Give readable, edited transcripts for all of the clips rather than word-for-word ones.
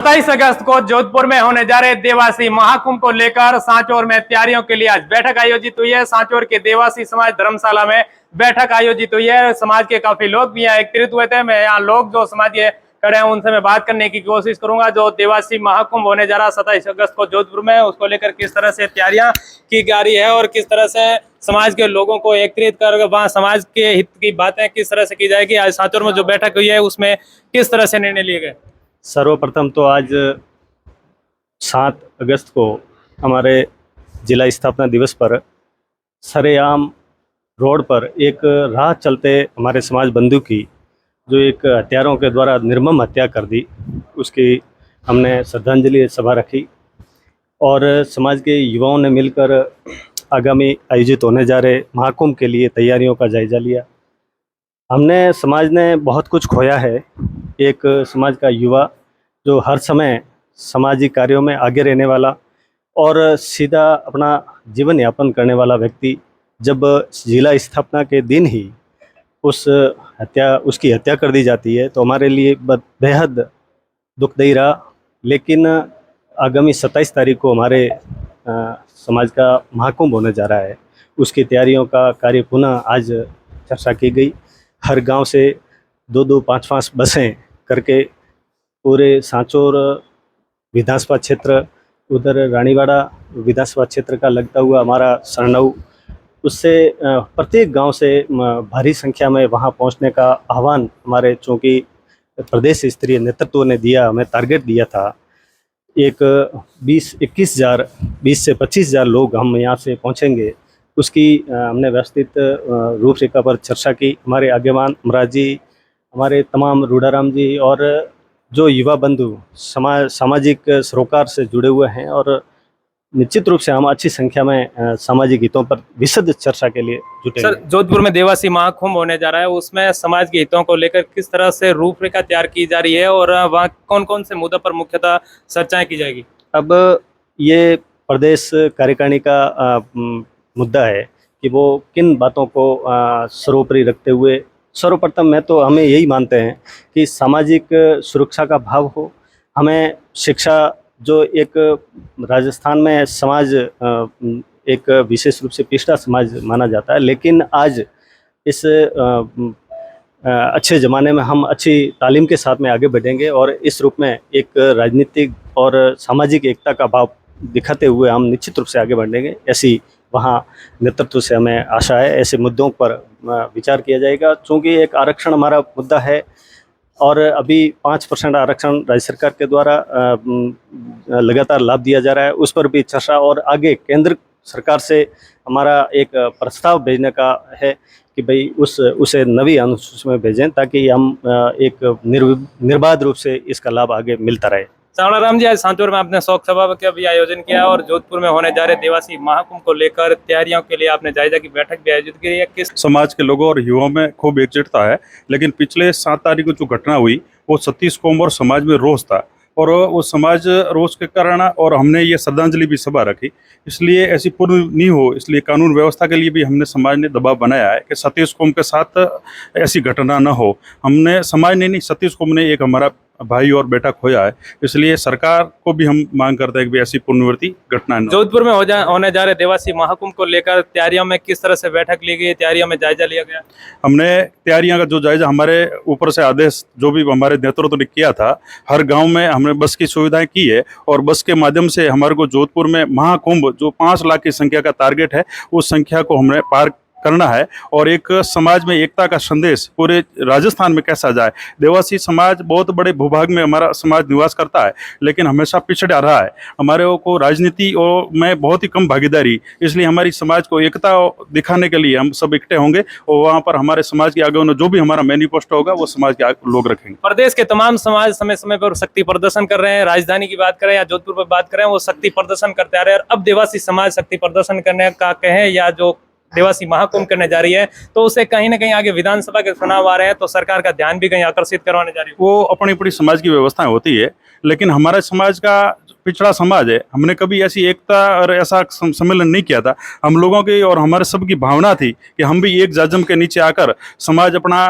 27 अगस्त को जोधपुर में होने जा रहे देवासी महाकुंभ को लेकर सांचौर में तैयारियों के लिए आज बैठक आयोजित हुई है। सांचौर के देवासी समाज धर्मशाला में बैठक आयोजित हुई है। समाज के काफी लोग भी यहाँ एकत्रित हुए थे। मैं यहाँ लोग जो समाज के खड़े हैं उनसे मैं बात करने की कोशिश करूंगा। जो देवासी महाकुंभ होने जा रहा है 27 अगस्त को जोधपुर में, उसको लेकर किस तरह से तैयारियां की जा रही है और किस तरह से समाज के लोगों को एकत्रित कर वहाँ समाज के हित की बातें किस तरह से की जाएगी। आज सांचौर में जो बैठक हुई है उसमें किस तरह से निर्णय लिए गए। सर्वप्रथम तो आज 7 अगस्त को हमारे जिला स्थापना दिवस पर सरेआम रोड पर एक राह चलते हमारे समाज बंधु की जो एक हत्यारों के द्वारा निर्मम हत्या कर दी, उसकी हमने श्रद्धांजलि सभा रखी और समाज के युवाओं ने मिलकर आगामी आयोजित होने जा रहे महाकुंभ के लिए तैयारियों का जायजा लिया। हमने समाज ने बहुत कुछ खोया है। एक समाज का युवा जो हर समय सामाजिक कार्यों में आगे रहने वाला और सीधा अपना जीवन यापन करने वाला व्यक्ति जब जिला स्थापना के दिन ही उसकी हत्या कर दी जाती है तो हमारे लिए बेहद दुखदायी रहा। लेकिन आगामी 27 तारीख को हमारे समाज का महाकुंभ होने जा रहा है, उसकी तैयारियों का कार्य पुनः आज चर्चा की गई। हर गांव से 2-2, 5-5 बसें करके पूरे सांचौर विधानसभा क्षेत्र, उधर रानीवाड़ा विधानसभा क्षेत्र का लगता हुआ हमारा सरनऊ, उससे प्रत्येक गांव से भारी संख्या में वहां पहुंचने का आह्वान हमारे चूँकि प्रदेश स्तरीय नेतृत्व ने दिया, हमें टारगेट दिया था। एक 20-21 हज़ार 20 से 25 हज़ार लोग हम यहाँ से पहुँचेंगे, उसकी हमने व्यवस्थित रूपरेखा पर चर्चा की। हमारे आगेवान अमराज जी, हमारे तमाम रूढ़ाराम जी और जो युवा बंधु सामाजिक सरोकार से जुड़े हुए हैं और निश्चित रूप से हम अच्छी संख्या में सामाजिक हितों पर विशद चर्चा के लिए जुटे। सर, जोधपुर में देवासी महाकुंभ होने जा रहा है, उसमें समाज के हितों को लेकर किस तरह से रूपरेखा तैयार की जा रही है और वहाँ कौन कौन से मुद्दों पर मुख्यतः चर्चाएं की जाएगी। अब ये प्रदेश कार्यकारिणी का मुद्दा है कि वो किन बातों को सर्वोपरि रखते हुए, सर्वप्रथम हमें यही मानते हैं कि सामाजिक सुरक्षा का भाव हो। हमें शिक्षा, जो एक राजस्थान में समाज एक विशेष रूप से पिछड़ा समाज माना जाता है, लेकिन आज इस अच्छे ज़माने में हम अच्छी तालीम के साथ में आगे बढ़ेंगे और इस रूप में एक राजनीतिक और सामाजिक एकता का भाव दिखाते हुए हम निश्चित रूप से आगे बढ़ेंगे, ऐसी वहाँ नेतृत्व से हमें आशा है। ऐसे मुद्दों पर विचार किया जाएगा। चूँकि एक आरक्षण हमारा मुद्दा है और अभी 5% आरक्षण राज्य सरकार के द्वारा लगातार लाभ दिया जा रहा है, उस पर भी चर्चा और आगे केंद्र सरकार से हमारा एक प्रस्ताव भेजने का है कि भाई उसे नवी अनुसूची में भेजें ताकि हम एक निर्बाध रूप से इसका लाभ आगे मिलता रहे। राम जी, आज सांचौर में आपने शोक सभा का भी आयोजन किया और जोधपुर में होने जा रहे देवासी महाकुंभ को लेकर तैयारियों के लिए आपने जायजा की बैठक भी आयोजित की है। किस समाज के लोगों और युवाओं में खूब एकजुटता है, लेकिन पिछले 7 तारीख को जो घटना हुई वो सतीश कोम और समाज में रोष था और वो समाज रोष के कारण और हमने ये श्रद्धांजलि भी सभा रखी। इसलिए ऐसी पूर्ण नहीं हो, इसलिए कानून व्यवस्था के लिए भी हमने समाज ने दबाव बनाया है कि सतीश कोम के साथ ऐसी घटना न हो। हमने समाज ने नहीं, सतीश कोम ने एक हमारा भाई और बेटा खोया है, इसलिए सरकार को भी हम मांग करते हैं कि ऐसी पुनरावृत्ति घटना न हो। जोधपुर में होने जा रहे देवासी महाकुंभ को लेकर तैयारियों में किस तरह से बैठक ली गई, तैयारियों में जायजा लिया गया। हमने तैयारियां का जो जायजा हमारे ऊपर से आदेश जो भी हमारे नेतृत्व ने किया था, हर गांव में हमने बस की सुविधाएं की है और बस के माध्यम से हमारे को जोधपुर में महाकुंभ जो 5 लाख की संख्या का टारगेट है, उस संख्या को हमने पार करना है और एक समाज में एकता का संदेश पूरे राजस्थान में कैसा जाए। देवासी समाज बहुत बड़े भूभाग में हमारा समाज निवास करता है, लेकिन हमेशा पिछड़ा रहा है। हमारे को राजनीति और में बहुत ही कम भागीदारी, इसलिए हमारी समाज को एकता दिखाने के लिए हम सब इकट्ठे होंगे और वहाँ पर हमारे समाज के आगे जो भी हमारा मैनिफेस्टो होगा वो समाज के लोग रखेंगे। प्रदेश के तमाम समाज समय समय पर शक्ति प्रदर्शन कर रहे हैं। राजधानी की बात करें या जोधपुर पर बात करें, वो शक्ति प्रदर्शन करते आ रहे हैं। अब देवासी समाज शक्ति प्रदर्शन करने का कहें या जो देवासी महाकुंभ करने जा रही है तो उसे कहीं ना कहीं आगे विधानसभा के चुनाव आ रहे हैं तो सरकार का ध्यान भी कहीं आकर्षित करवाने जा रही है। वो अपनी अपनी समाज की व्यवस्थाएं होती है, लेकिन हमारे समाज का पिछड़ा समाज है, हमने कभी ऐसी एकता और ऐसा सम्मेलन नहीं किया था। हम लोगों की और हमारे सबकी भावना थी कि हम भी एक जाजम के नीचे आकर समाज अपना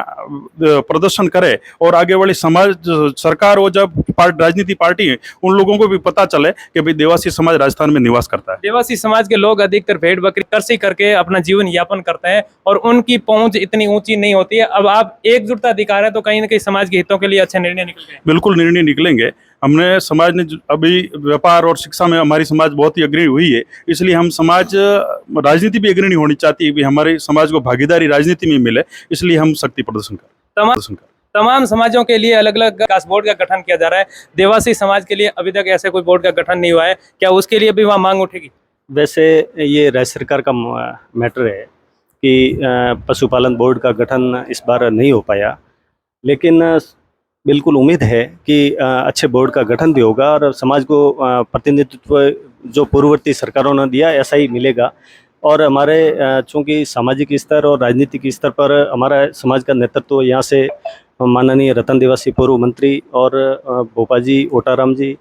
प्रदर्शन करे और आगे वाली समाज सरकार हो जब राजनीति पार्टी है उन लोगों को भी पता चले कि भाई देवासी समाज राजस्थान में निवास करता है। देवासी समाज के लोग अधिकतर भेड़ बकरी कृषि करके अपना जीवन यापन करते हैं और उनकी पहुंच इतनी ऊंची नहीं होती है। अब आप एकजुटता दिखा रहे हैं तो कहीं ना कहीं समाज के हितों के लिए अच्छे निर्णय निकल गए। बिल्कुल निर्णय निकलेंगे। हमने समाज ने अभी व्यापार और शिक्षा में हमारी समाज बहुत ही अग्रणी हुई है, इसलिए हम समाज राजनीति भी अग्रणी होनी चाहती है, भी हमारे समाज को भागीदारी राजनीति में मिले, इसलिए हम शक्ति प्रदर्शन कर तमाम समाजों के लिए अलग अलग विकास बोर्ड का गठन किया जा रहा है। देवासी समाज के लिए अभी तक ऐसे कोई बोर्ड का गठन नहीं हुआ है, क्या उसके लिए भी वहाँ मांग उठेगी? वैसे ये राज्य सरकार का मैटर है कि पशुपालन बोर्ड का गठन इस बार नहीं हो पाया, लेकिन बिल्कुल उम्मीद है कि अच्छे बोर्ड का गठन भी होगा और समाज को प्रतिनिधित्व जो पूर्ववर्ती सरकारों ने दिया ऐसा ही मिलेगा। और हमारे चूँकि सामाजिक स्तर और राजनीतिक स्तर पर हमारा समाज का नेतृत्व यहाँ से माननीय रतन देवासी पूर्व मंत्री और भोपा जी, ओटाराम जी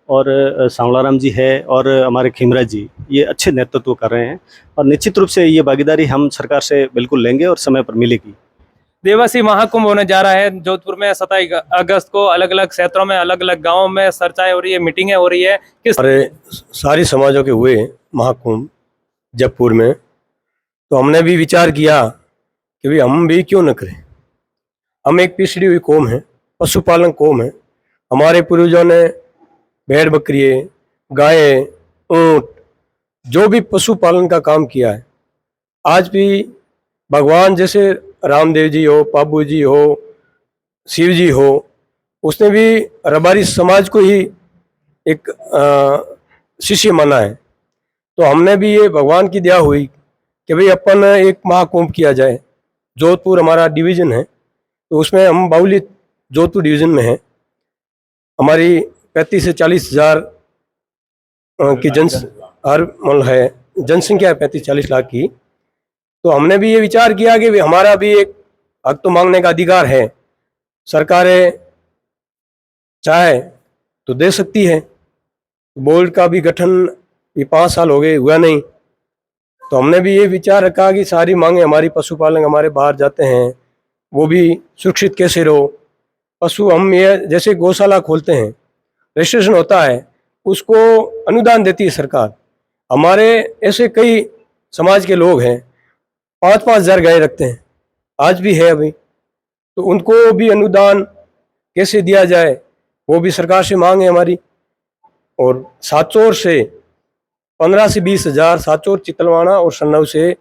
और सांवलाराम जी है और हमारे खीमरा जी, ये अच्छे नेतृत्व कर रहे हैं और निश्चित रूप से ये भागीदारी हम सरकार से बिल्कुल लेंगे और समय पर मिलेगी। देवासी महाकुंभ होने जा रहा है जोधपुर में 27 अगस्त को। अलग अलग क्षेत्रों में, अलग अलग गाँव में चर्चाएं हो रही है, मीटिंगें हो रही है। किस सारी समाजों के हुए महाकुंभ जयपुर में, तो हमने भी विचार किया कि भाई हम भी क्यों न करें। हम एक पिछड़ी हुई कौम है, पशुपालन कौम है। हमारे पूर्वजों ने भेड़ बकरी, गाय, ऊंट, जो भी पशुपालन का काम किया है, आज भी भगवान जैसे रामदेव जी हो, पाबू जी हो, शिव जी हो, उसने भी रबारी समाज को ही एक शिष्य माना है। तो हमने भी ये भगवान की दया हुई कि भाई अपन एक महाकुंभ किया जाए। जोधपुर हमारा डिवीज़न है, तो उसमें हम बाउली जोधपुर डिवीज़न में हैं। हमारी 35 से 40 हज़ार की जनसंख्या है, 35-40 लाख की। तो हमने भी ये विचार किया कि हमारा भी एक हक तो मांगने का अधिकार है, सरकारें चाहे तो दे सकती है। बोर्ड का भी गठन ये 5 साल हो गए, हुआ नहीं। तो हमने भी ये विचार रखा कि सारी मांगे हमारी पशुपालन, हमारे बाहर जाते हैं वो भी सुरक्षित कैसे रहो। पशु हम ये जैसे गौशाला खोलते हैं, रजिस्ट्रेशन होता है, उसको अनुदान देती है सरकार। हमारे ऐसे कई समाज के लोग हैं 5-5 हज़ार गाय रखते हैं, आज भी है अभी। तो उनको भी अनुदान कैसे दिया जाए वो भी सरकार से मांग है हमारी। और साचौर से 15 से 20 हज़ार साचौर, चितलवाना और सन्नव से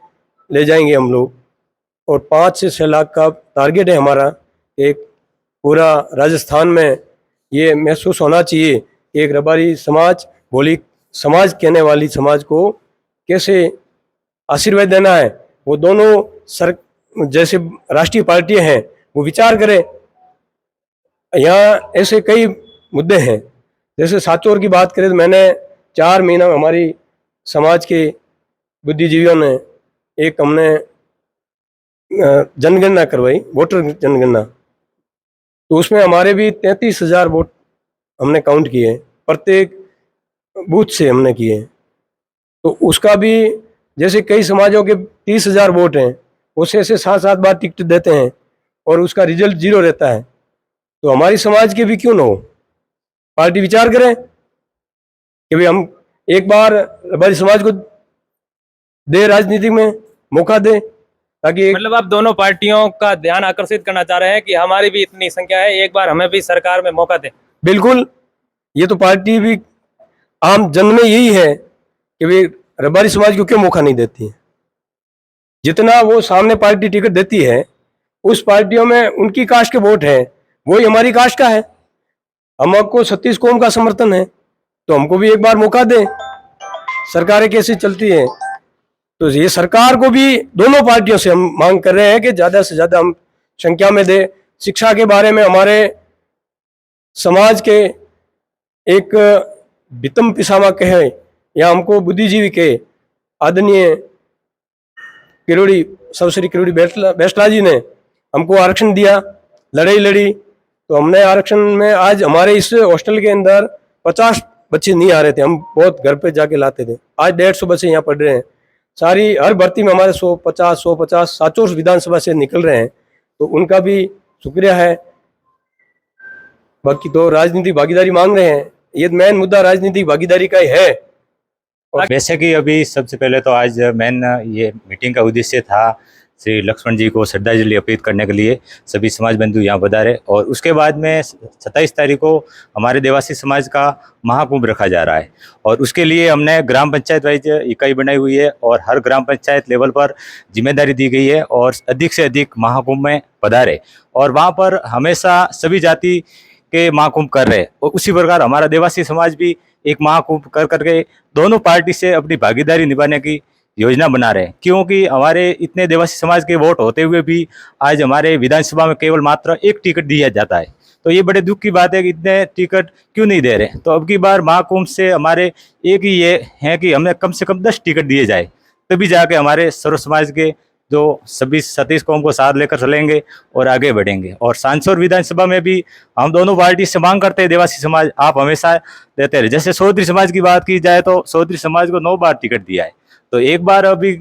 ले जाएंगे हम लोग। और 5 से 6 लाख का टारगेट है हमारा। एक पूरा राजस्थान में ये महसूस होना चाहिए कि एक रबारी समाज, भोली समाज कहने वाली समाज को कैसे आशीर्वाद देना है, वो दोनों जैसे राष्ट्रीय पार्टियां हैं वो विचार करें। यहाँ ऐसे कई मुद्दे हैं, जैसे साचौर की बात करें तो मैंने 4 महीना हमारी समाज के बुद्धिजीवियों ने एक हमने जनगणना करवाई, वोटर जनगणना। तो उसमें हमारे भी 33 हज़ार वोट हमने काउंट किए, प्रत्येक बूथ से हमने किए। तो उसका भी जैसे कई समाजों के 30 हज़ार वोट हैं, उसे से 7-7 बार टिकट देते हैं और उसका रिजल्ट 0 रहता है। तो हमारी समाज के भी क्यों ना हो, पार्टी विचार करें कि भाई हम एक बार हमारी समाज को दे, राजनीति में मौका दे, ताकि मतलब आप दोनों पार्टियों का ध्यान आकर्षित करना चाह रहे हैं कि हमारी भी इतनी संख्या है, एक बार हमें भी सरकार में मौका दे। बिल्कुल, ये तो पार्टी भी आम जन में यही है कि भाई रबारी समाज को क्यों मौका नहीं देती है। जितना वो सामने पार्टी टिकट देती है, उस पार्टियों में उनकी कास्ट के वोट है, वही हमारी कास्ट का है। हमको 36 कौम का समर्थन है, तो हमको भी एक बार मौका दे। सरकारें कैसी चलती है, तो ये सरकार को भी दोनों पार्टियों से हम मांग कर रहे हैं कि ज़्यादा से ज़्यादा हम संख्या में दे। शिक्षा के बारे में हमारे समाज के एक वितम पिसामा कहे या हमको बुद्धिजीवी के आदरणीय किरोड़ी, सबश्री किरोड़ी बैसला जी ने हमको आरक्षण दिया, लड़ाई लड़ी। तो हमने आरक्षण में आज हमारे इस हॉस्टल के अंदर 50 बच्चे नहीं आ रहे थे, हम बहुत घर पे जाके लाते थे। आज 150 बच्चे यहाँ पढ़ रहे हैं। सारी हर भर्ती में हमारे 150 सांचौर विधानसभा से निकल रहे हैं, तो उनका भी शुक्रिया है। बाकी तो राजनीतिक भागीदारी मांग रहे हैं, ये मेन मुद्दा राजनीतिक भागीदारी का ही है। वैसे कि अभी सबसे पहले तो आज मेन ये मीटिंग का उद्देश्य था श्री लक्ष्मण जी को श्रद्धांजलि अर्पित करने के लिए सभी समाज बंधु यहाँ पधारे, और उसके बाद में 27 तारीख को हमारे देवासी समाज का महाकुंभ रखा जा रहा है, और उसके लिए हमने ग्राम पंचायत वाइज इकाई बनाई हुई है और हर ग्राम पंचायत लेवल पर जिम्मेदारी दी गई है और अधिक से अधिक महाकुंभ में पधारे और वहाँ पर हमेशा सभी जाति के महाकुंभ कर रहे हैं। और उसी प्रकार हमारा देवासी समाज भी एक महाकुंभ कर करके दोनों पार्टी से अपनी भागीदारी निभाने की योजना बना रहे हैं, क्योंकि हमारे इतने देवासी समाज के वोट होते हुए भी आज हमारे विधानसभा में केवल मात्र एक टिकट दिया जाता है। तो ये बड़े दुख की बात है कि इतने टिकट क्यों नहीं दे रहे। तो अब की बार महाकुंभ से हमारे एक ही ये है कि हमें कम से कम 10 टिकट दिए जाए, तभी जाके हमारे सर्व समाज के जो सभी 37 कौम को साथ लेकर चलेंगे और आगे बढ़ेंगे। और सांचौर विधानसभा में भी हम दोनों पार्टी से मांग करते हैं, देवासी समाज आप हमेशा देते रहे। जैसे चौधरी समाज की बात की जाए तो चौधरी समाज को 9 बार टिकट दिया है, तो एक बार अभी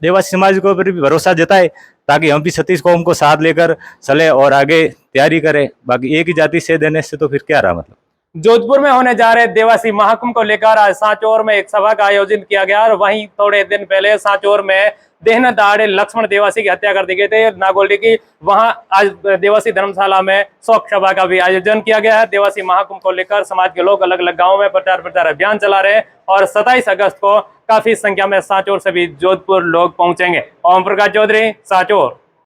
देवासी समाज को भी भरोसा जताए ताकि हम भी 37 कौम को साथ लेकर चले और आगे तैयारी करें। बाकी एक ही जाति से देने से तो फिर क्या रहा मतलब। जोधपुर में होने जा रहे देवासी महाकुंभ को लेकर आज सांचौर में एक सभा का आयोजन किया गया और वहीं थोड़े दिन पहले सांचौर में देहना दहाड़े लक्ष्मण देवासी की हत्या कर दी गई थी नागोल्डी की। वहां आज देवासी धर्मशाला में शोक सभा का भी आयोजन किया गया है। देवासी महाकुंभ को लेकर समाज के लोग अलग अलग गाँव में प्रचार अभियान चला रहे हैं और 27 अगस्त को काफी संख्या में सांचौर से भी जोधपुर लोग पहुंचेंगे। ओम प्रकाश चौधरी, सांचौर।